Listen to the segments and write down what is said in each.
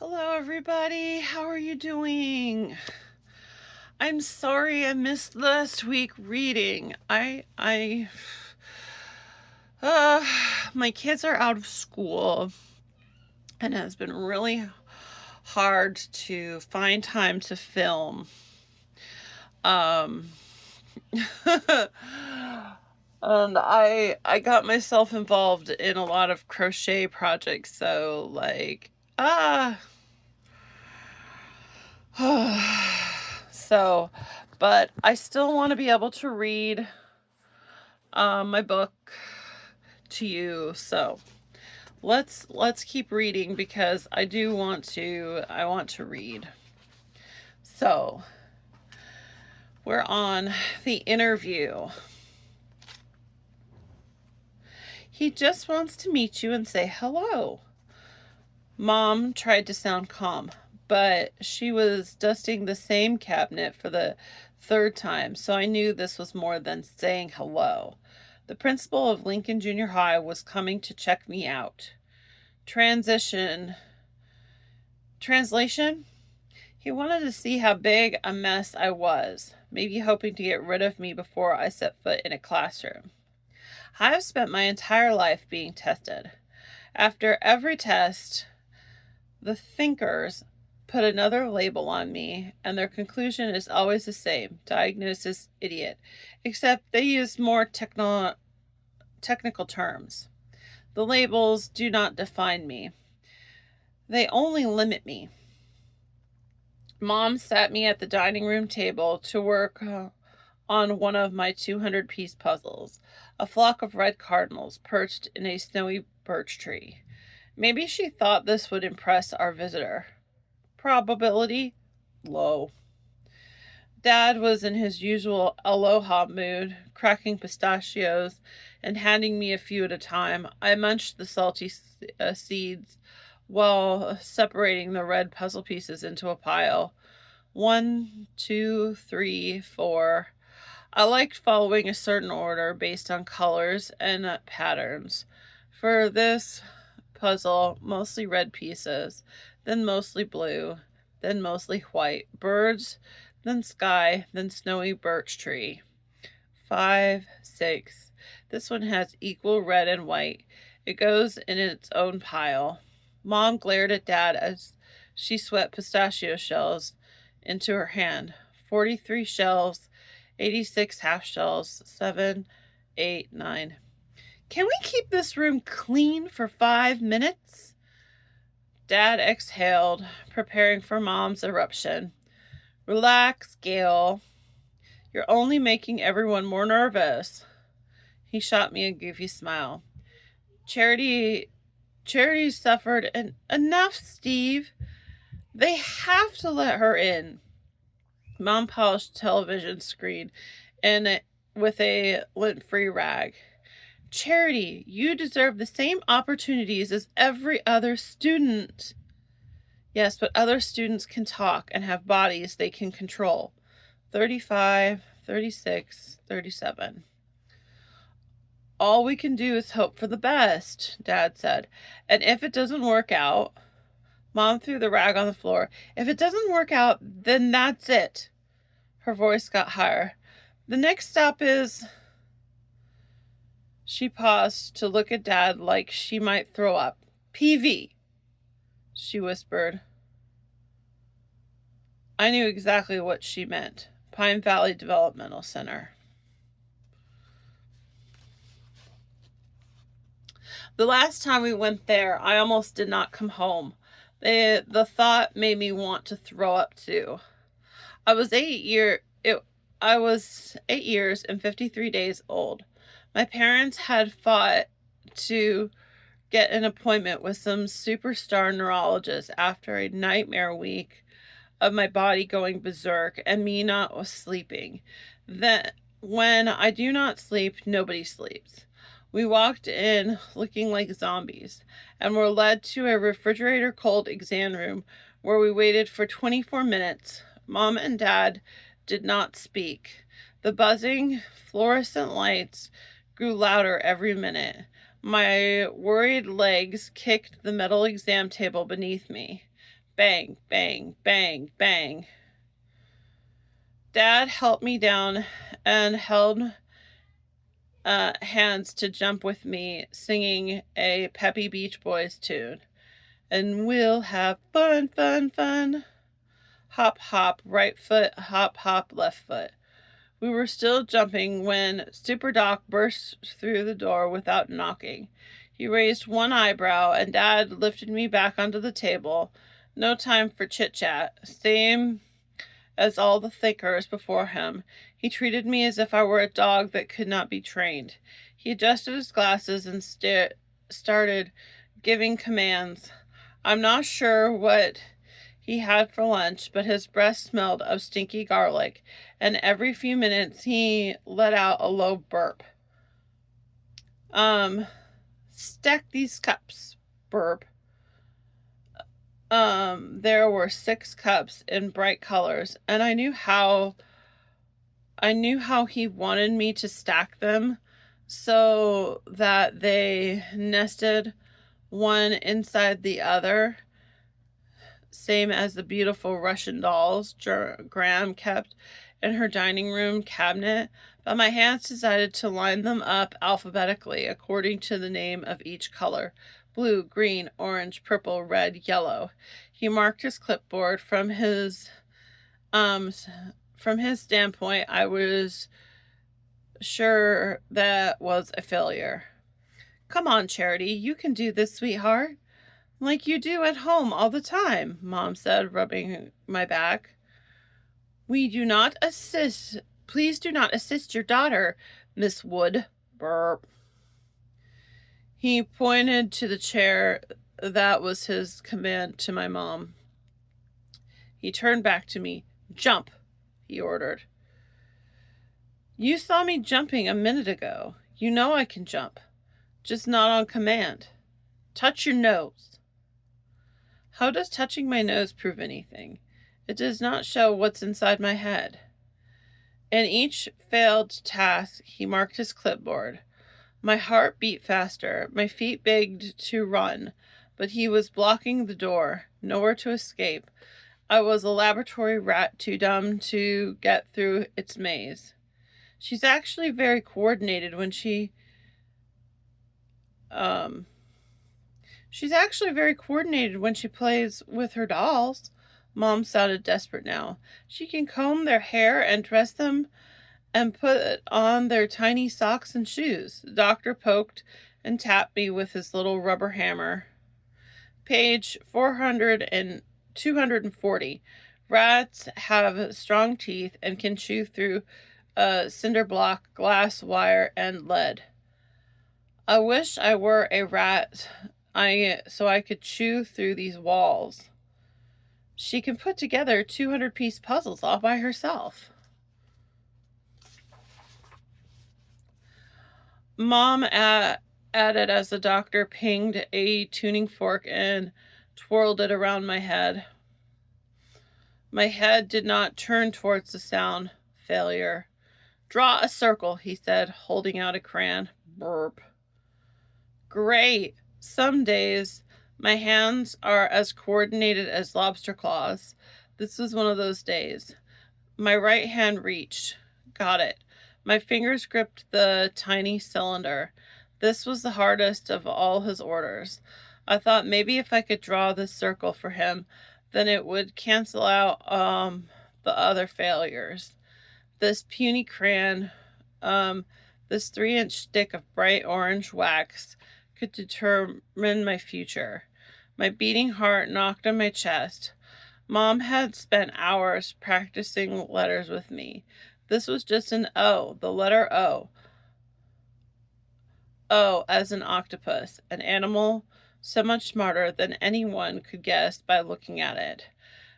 Hello, everybody. How are you doing? I'm sorry I missed last week reading. Uh, my kids are out of school, and it has been really hard to find time to film. Um, and I got myself involved in a lot of crochet projects, so ah. So, but I still want to be able to read my book to you. So let's keep reading because I want to read. So we're on the interview. He just wants to meet you and say hello. Mom tried to sound calm, but she was dusting the same cabinet for the third time, so I knew this was more than saying hello. The principal of Lincoln Junior High was coming to check me out. Translation? He wanted to see how big a mess I was, maybe hoping to get rid of me before I set foot in a classroom. I have spent my entire life being tested. After every test, the thinkers put another label on me, and their conclusion is always the same: diagnosis idiot, except they use more technical terms. The labels do not define me, they only limit me. Mom sat me at the dining room table to work on one of my 200-piece puzzles, a flock of red cardinals perched in a snowy birch tree. Maybe she thought this would impress our visitor. Probability low. Dad was in his usual aloha mood, cracking pistachios and handing me a few at a time. I munched the salty seeds while separating the red puzzle pieces into a pile. 1, 2, 3, 4. I liked following a certain order based on colors and patterns. For this puzzle, mostly red pieces, then mostly blue, then mostly white. Birds, then sky, then snowy birch tree. 5, 6. This one has equal red and white. It goes in its own pile. Mom glared at Dad as she swept pistachio shells into her hand. 43 shells, 86 half shells, 7, 8, 9. Can we keep this room clean for 5 minutes? Dad exhaled, preparing for Mom's eruption. Relax, Gail. You're only making everyone more nervous. He shot me a goofy smile. Charity suffered enough, Steve. They have to let her in. Mom polished the television screen with a lint-free rag. Charity, you deserve the same opportunities as every other student. Yes, but other students can talk and have bodies they can control. 35, 36, 37. All we can do is hope for the best, Dad said. And if it doesn't work out, Mom threw the rag on the floor. If it doesn't work out, then that's it. Her voice got higher. The next stop is... She paused to look at Dad like she might throw up. PV, she whispered. I knew exactly what she meant. Pine Valley Developmental Center. The last time we went there, I almost did not come home. The thought made me want to throw up too. I was 8 years and 53 days old. My parents had fought to get an appointment with some superstar neurologist after a nightmare week of my body going berserk and me not sleeping. Then, when I do not sleep, nobody sleeps. We walked in looking like zombies and were led to a refrigerator cold exam room where we waited for 24 minutes. Mom and Dad did not speak. The buzzing fluorescent lights grew louder every minute. My worried legs kicked the metal exam table beneath me. Bang, bang, bang, bang. Dad helped me down and held hands to jump with me, singing a peppy Beach Boys tune. And we'll have fun, fun, fun. Hop, hop, right foot, hop, hop, left foot. We were still jumping when Super Doc burst through the door without knocking. He raised one eyebrow, and Dad lifted me back onto the table. No time for chit-chat. Same as all the thinkers before him. He treated me as if I were a dog that could not be trained. He adjusted his glasses and started giving commands. I'm not sure what he had for lunch, but his breath smelled of stinky garlic, and every few minutes he let out a low burp. Stack these cups, burp. There were 6 cups in bright colors, and I knew how he wanted me to stack them so that they nested one inside the other, same as the beautiful Russian dolls Graham kept in her dining room cabinet, but my hands decided to line them up alphabetically according to the name of each color: blue, green, orange, purple, red, yellow. He marked his clipboard. From his standpoint, I was sure that was a failure. Come on, Charity, you can do this, sweetheart. Like you do at home all the time, Mom said, rubbing my back. Please do not assist your daughter, Miss Wood. Burp. He pointed to the chair. That was his command to my mom. He turned back to me. Jump, he ordered. You saw me jumping a minute ago. You know I can jump, just not on command. Touch your nose. How does touching my nose prove anything? It does not show what's inside my head. In each failed task, he marked his clipboard. My heart beat faster. My feet begged to run, but he was blocking the door. Nowhere to escape. I was a laboratory rat too dumb to get through its maze. She's actually very coordinated when she plays with her dolls. Mom sounded desperate now. She can comb their hair and dress them and put on their tiny socks and shoes. The doctor poked and tapped me with his little rubber hammer. Page 240. Rats have strong teeth and can chew through cinder block, glass, wire, and lead. I wish I were a rat so I could chew through these walls. She can put together 200-piece puzzles all by herself. Mom added as the doctor pinged a tuning fork and twirled it around my head. My head did not turn towards the sound. Failure. Draw a circle, he said, holding out a crayon. Burp. Great. Some days my hands are as coordinated as lobster claws. This was one of those days. My right hand reached. Got it. My fingers gripped the tiny cylinder. This was the hardest of all his orders. I thought maybe if I could draw this circle for him, then it would cancel out the other failures. This puny crayon, this 3-inch stick of bright orange wax could determine my future. My beating heart knocked on my chest. Mom had spent hours practicing letters with me. This was just an O, the letter O. O as in octopus, an animal so much smarter than anyone could guess by looking at it.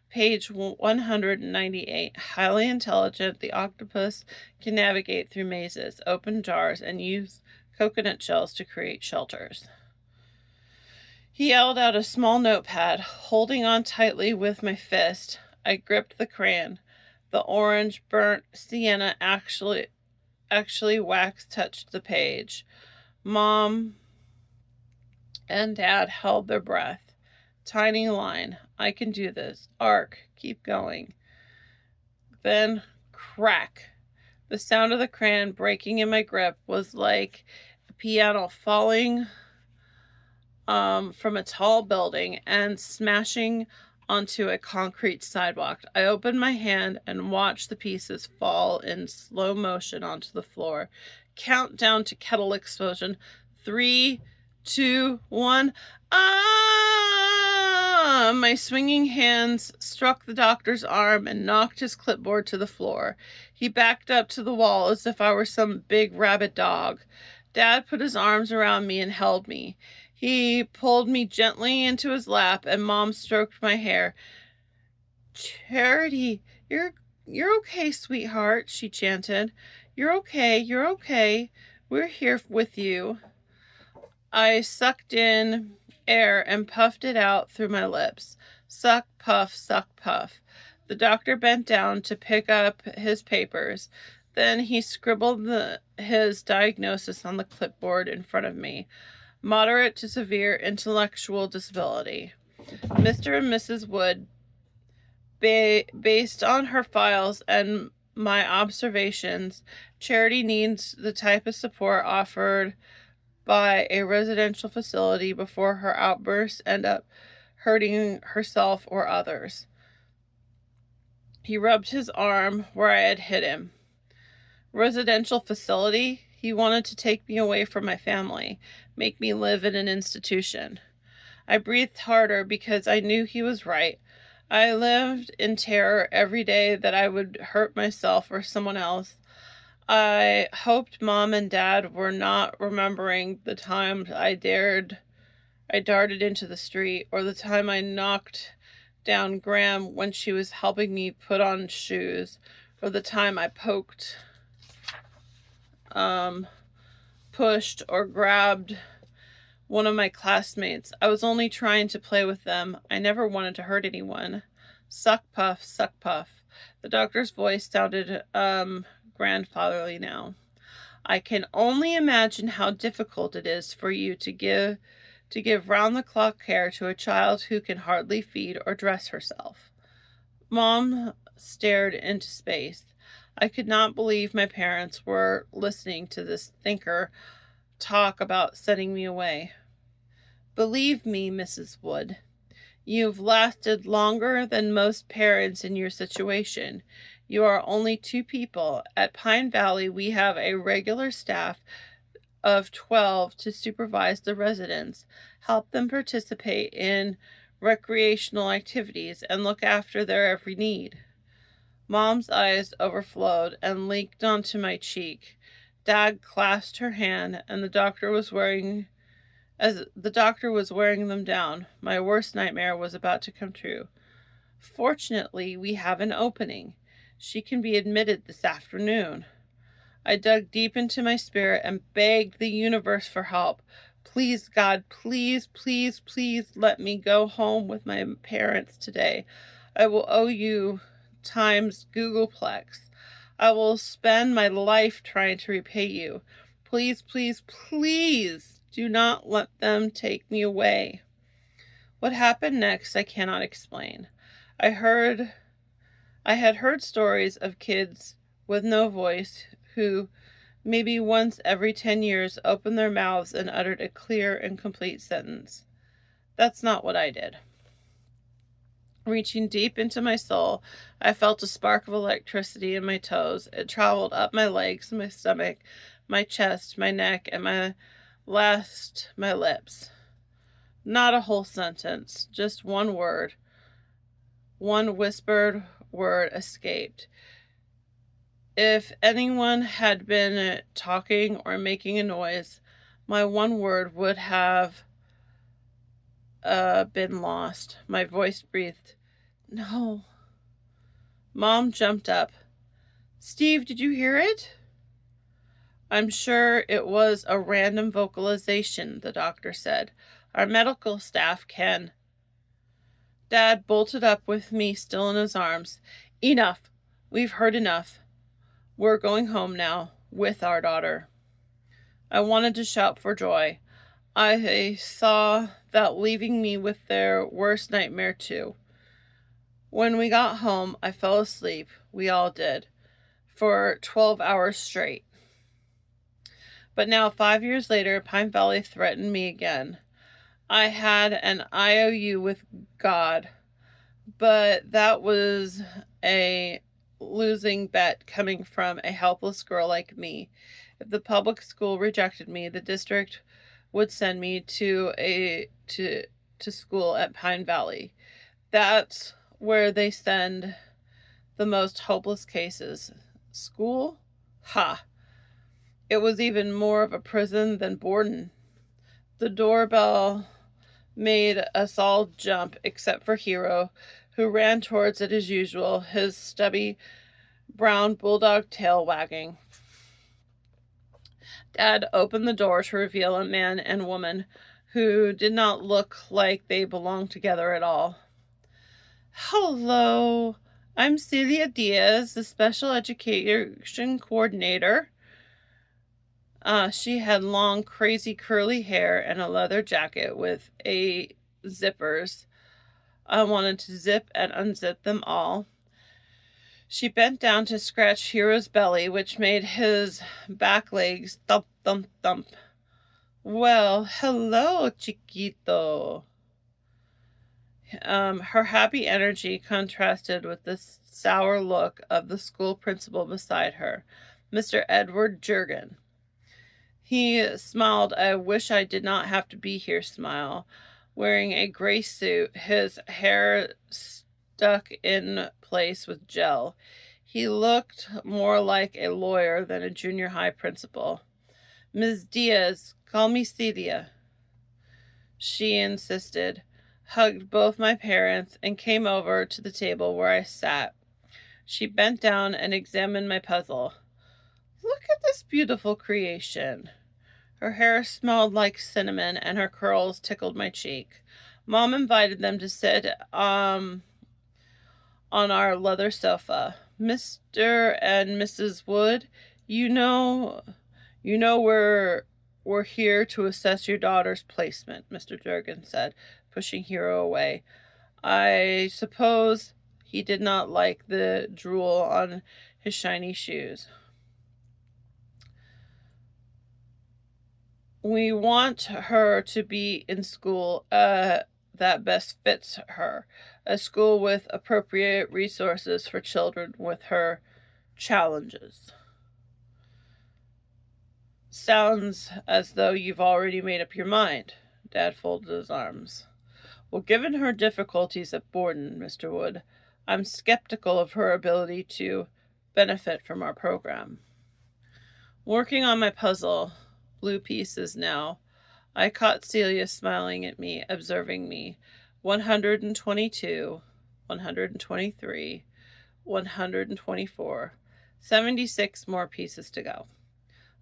Page 198. Highly intelligent, the octopus can navigate through mazes, open jars, and use coconut shells to create shelters. He held out a small notepad. Holding on tightly with my fist, I gripped the crayon. The orange burnt sienna actually wax touched the page. Mom and Dad held their breath. tiny line. I can do this. Arc, keep going. Then crack. The sound of the crayon breaking in my grip was like a piano falling from a tall building and smashing onto a concrete sidewalk. I opened my hand and watched the pieces fall in slow motion onto the floor. Countdown to kettle explosion. 3, 2, 1. Ah! My swinging hands struck the doctor's arm and knocked his clipboard to the floor. He backed up to the wall as if I were some big rabid dog. Dad put his arms around me and held me. He pulled me gently into his lap, and Mom stroked my hair. Charity, you're okay, sweetheart, she chanted. You're okay. We're here with you. I sucked in air and puffed it out through my lips. Suck, puff, suck, puff. The doctor bent down to pick up his papers. Then he scribbled his diagnosis on the clipboard in front of me. Moderate to severe intellectual disability. Mr. and Mrs. Wood, based on her files and my observations, Charity needs the type of support offered by a residential facility before her outbursts end up hurting herself or others. He rubbed his arm where I had hit him. Residential facility? He wanted to take me away from my family, make me live in an institution. I breathed harder because I knew he was right. I lived in terror every day that I would hurt myself or someone else. I hoped Mom and Dad were not remembering the times I darted into the street, or the time I knocked down Graham when she was helping me put on shoes, or the time I pushed or grabbed one of my classmates. I was only trying to play with them. I never wanted to hurt anyone. Suck, puff, suck, puff. The doctor's voice sounded grandfatherly now. I can only imagine how difficult it is for you to give round-the-clock care to a child who can hardly feed or dress herself. Mom stared into space. I could not believe my parents were listening to this thinker talk about sending me away. Believe me, Mrs. Wood, you've lasted longer than most parents in your situation. You are only 2 people. At Pine Valley, we have a regular staff of 12 to supervise the residents, help them participate in recreational activities, and look after their every need. Mom's eyes overflowed and leaked onto my cheek. Dad clasped her hand, and the doctor was wearing them down. My worst nightmare was about to come true. Fortunately, we have an opening. She can be admitted this afternoon. I dug deep into my spirit and begged the universe for help. Please, God, please, please, please let me go home with my parents today. I will owe you times Googleplex. I will spend my life trying to repay you. Please, please, please do not let them take me away. What happened next, I cannot explain. I had heard stories of kids with no voice who, maybe once every 10 years, opened their mouths and uttered a clear and complete sentence. That's not what I did. Reaching deep into my soul, I felt a spark of electricity in my toes. It traveled up my legs, my stomach, my chest, my neck, and my lips. Not a whole sentence, just one word. One whispered word escaped. If anyone had been talking or making a noise, my one word would have been lost. My voice breathed, "No." Mom jumped up. "Steve, did you hear it?" "I'm sure it was a random vocalization," the doctor said. "Our medical staff can." Dad bolted up with me still in his arms. "Enough. We've heard enough. We're going home now, with our daughter." I wanted to shout for joy. I saw without leaving me with their worst nightmare, too. When we got home, I fell asleep. We all did. For 12 hours straight. But now, 5 years later, Pine Valley threatened me again. I had an IOU with God, but that was a losing bet coming from a helpless girl like me. If the public school rejected me, the district would send me to school at Pine Valley. That's where they send the most hopeless cases. School? Ha! It was even more of a prison than Borden. The doorbell made us all jump except for Hero, who ran towards it as usual, his stubby brown bulldog tail wagging. Dad opened the door to reveal a man and woman who did not look like they belonged together at all. Hello, I'm Celia Diaz, the special education coordinator. She had long, crazy, curly hair and a leather jacket with zippers. I wanted to zip and unzip them all. She bent down to scratch Hero's belly, which made his back legs thump, thump, thump. Well, hello, chiquito. Her happy energy contrasted with the sour look of the school principal beside her, Mr. Edward Jurgen. He smiled I wish I did not have to be here smile, wearing a gray suit, his hair stuck in place with gel. He looked more like a lawyer than a junior high principal. Ms. Diaz, call me Celia, she insisted, hugged both my parents, and came over to the table where I sat. She bent down and examined my puzzle. Look at this beautiful creation. Her hair smelled like cinnamon, and her curls tickled my cheek. Mom invited them to sit on our leather sofa. Mr. and Mrs. Wood, you know we're here to assess your daughter's placement, Mr. Jurgen said, pushing Hero away. I suppose he did not like the drool on his shiny shoes. We want her to be in school that best fits her, a school with appropriate resources for children with her challenges. Sounds as though you've already made up your mind. Dad folded his arms. Well, given her difficulties at Borden, Mr. Wood, I'm skeptical of her ability to benefit from our program. Working on my puzzle, blue pieces now, I caught Celia smiling at me, observing me. 122, 123, 124, 76 more pieces to go.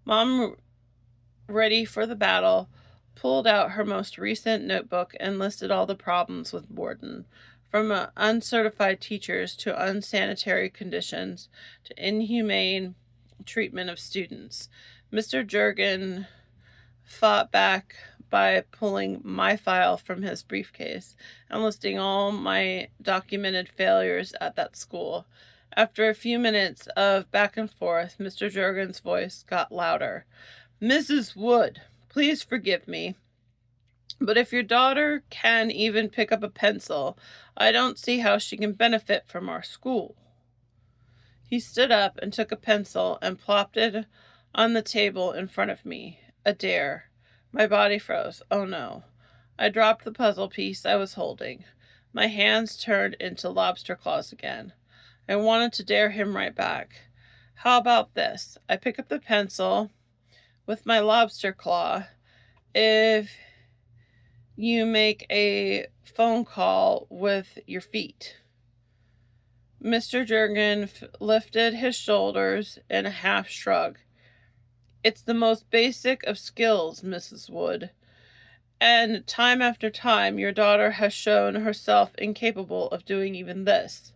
Mom, ready for the battle, pulled out her most recent notebook and listed all the problems with Borden, from uncertified teachers to unsanitary conditions to inhumane treatment of students. Mr. Jurgen fought back by pulling my file from his briefcase and listing all my documented failures at that school. After a few minutes of back and forth, Mr. Jurgen's voice got louder. Mrs. Wood, please forgive me, but if your daughter can even pick up a pencil, I don't see how she can benefit from our school. He stood up and took a pencil and plopped it on the table in front of me. A dare. My body froze. Oh no. I dropped the puzzle piece I was holding. My hands turned into lobster claws again. I wanted to dare him right back. How about this? I pick up the pencil with my lobster claw if you make a phone call with your feet. Mr. Jurgen lifted his shoulders in a half shrug. It's the most basic of skills, Mrs. Wood. And time after time, your daughter has shown herself incapable of doing even this.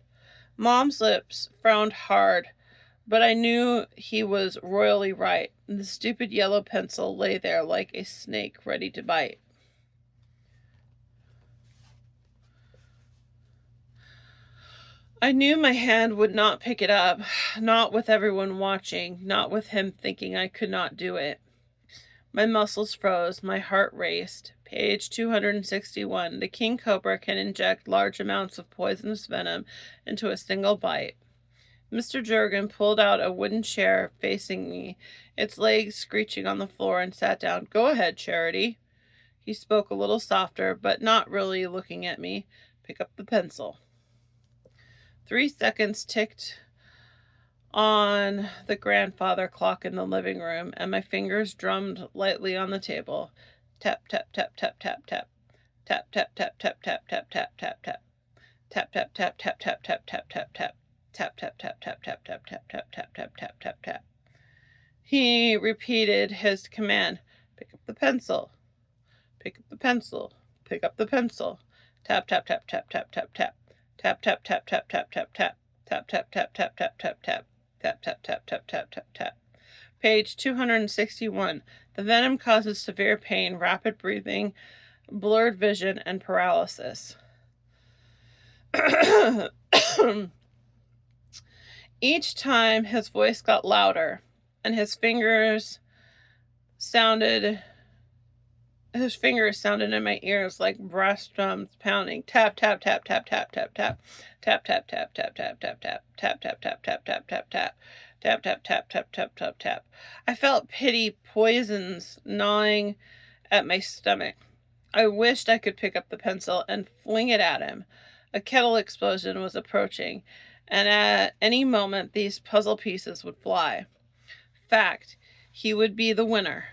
Mom's lips frowned hard, but I knew he was royally right. The stupid yellow pencil lay there like a snake ready to bite. I knew my hand would not pick it up, not with everyone watching, not with him thinking I could not do it. My muscles froze, my heart raced. Page 261. The king cobra can inject large amounts of poisonous venom into a single bite. Mr. Jurgen pulled out a wooden chair facing me, its legs screeching on the floor, and sat down. Go ahead, Charity. He spoke a little softer, but not really looking at me. Pick up the pencil. 3 seconds ticked on the grandfather clock in the living room, and my fingers drummed lightly on the table. Tap, tap, tap, tap, tap, tap. Tap, tap, tap, tap, tap, tap, tap, tap, tap. Tap, tap, tap, tap, tap, tap, tap, tap, tap. Tap, tap, tap, tap, tap, tap, tap, tap, tap, tap, tap, tap, tap. He repeated his command. Pick up the pencil. Pick up the pencil. Pick up the pencil. Tap, tap, tap, tap, tap, tap, tap. Tap, tap, tap, tap, tap, tap, tap. Tap, tap, tap, tap, tap, tap, tap. Tap, tap, tap, tap, tap, tap, tap. Page 261. The venom causes severe pain, rapid breathing, blurred vision, and paralysis. Each time his voice got louder and his fingers sounded in my ears like brass drums pounding. Tap, tap, tap, tap, tap, tap, tap. Tap, tap, tap, tap, tap, tap, tap. Tap, tap, tap, tap, tap, tap, tap. Tap, tap, tap, tap, tap, tap, tap. I felt pity poisons gnawing at my stomach. I wished I could pick up the pencil and fling it at him. A kettle explosion was approaching, and at any moment these puzzle pieces would fly. Fact, he would be the winner.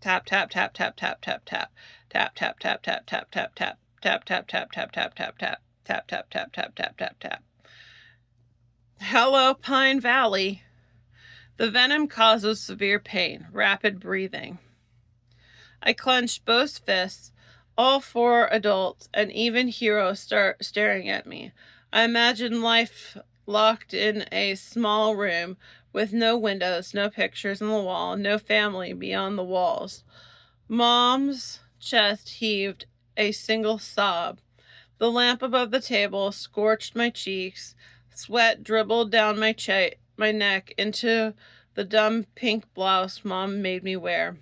Tap, tap, tap, tap, tap, tap, tap. Tap, tap, tap, tap, tap, tap, tap. Tap, tap, tap, tap, tap, tap, tap. Tap, tap, tap, tap, tap, tap, tap. Hello, Pine Valley. The venom causes severe pain, rapid breathing. I clenched both fists, all 4 adults and even Hero staring at me. I imagined life locked in a small room with no windows, no pictures on the wall, no family beyond the walls. Mom's chest heaved a single sob. The lamp above the table scorched my cheeks. Sweat dribbled down my neck into the dumb pink blouse Mom made me wear.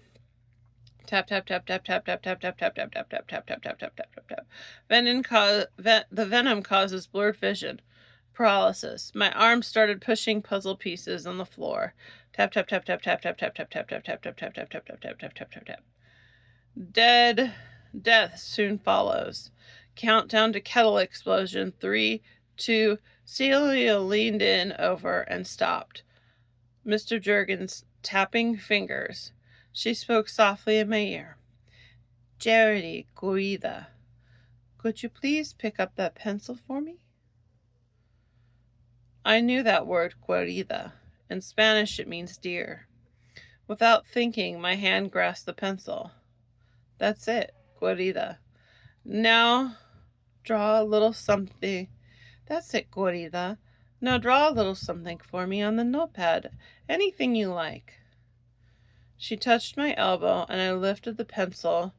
Tap, tap, tap, tap, tap, tap, tap, tap, tap, tap, tap, tap, tap, tap, tap, tap, tap, tap. The venom causes blurred vision, paralysis. My arms started pushing puzzle pieces on the floor. Tap, tap, tap, tap, tap, tap, tap, tap, tap, tap, tap, tap, tap, tap, tap, tap, tap, tap, tap, tap. Death soon follows. Countdown to kettle explosion. 3, 2. Celia leaned in over and stopped. Mr. Jurgens tapping fingers. She spoke softly in my ear. Charity, querida, could you please pick up that pencil for me? I knew that word, querida. In Spanish, it means dear. Without thinking, my hand grasped the pencil. That's it, querida. Now, draw a little something. That's it, querida. Now draw a little something for me on the notepad. Anything you like. She touched my elbow, and I lifted the pencil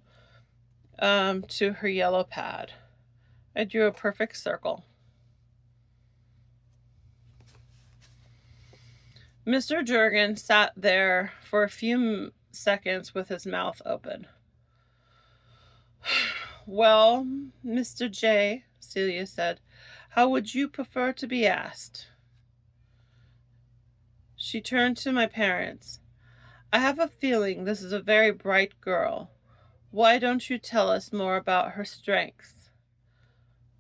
to her yellow pad. I drew a perfect circle. Mr. Jurgen sat there for a few seconds with his mouth open. Well, Mr. J, Celia said, how would you prefer to be asked? She turned to my parents. I have a feeling this is a very bright girl. Why don't you tell us more about her strengths?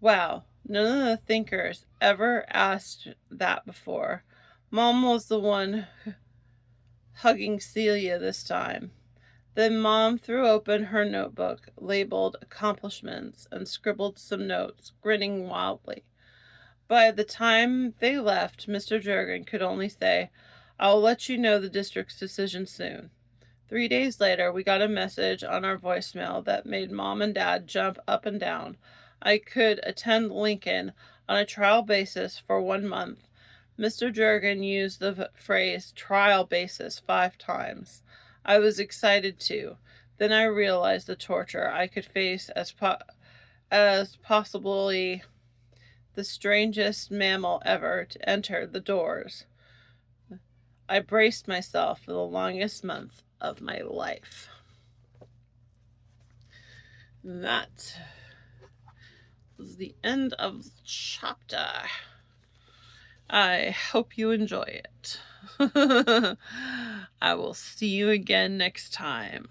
Wow, none of the thinkers ever asked that before. Mom was the one hugging Celia this time. Then Mom threw open her notebook, labeled accomplishments, and scribbled some notes, grinning wildly. By the time they left, Mr. Jurgen could only say, I'll let you know the district's decision soon. 3 days later, we got a message on our voicemail that made Mom and Dad jump up and down. I could attend Lincoln on a trial basis for 1 month. Mr. Jurgen used the phrase trial basis 5 times. I was excited too. Then I realized the torture I could face as possibly the strangest mammal ever to enter the doors. I braced myself for the longest month of my life. And that was the end of the chapter. I hope you enjoy it. I will see you again next time.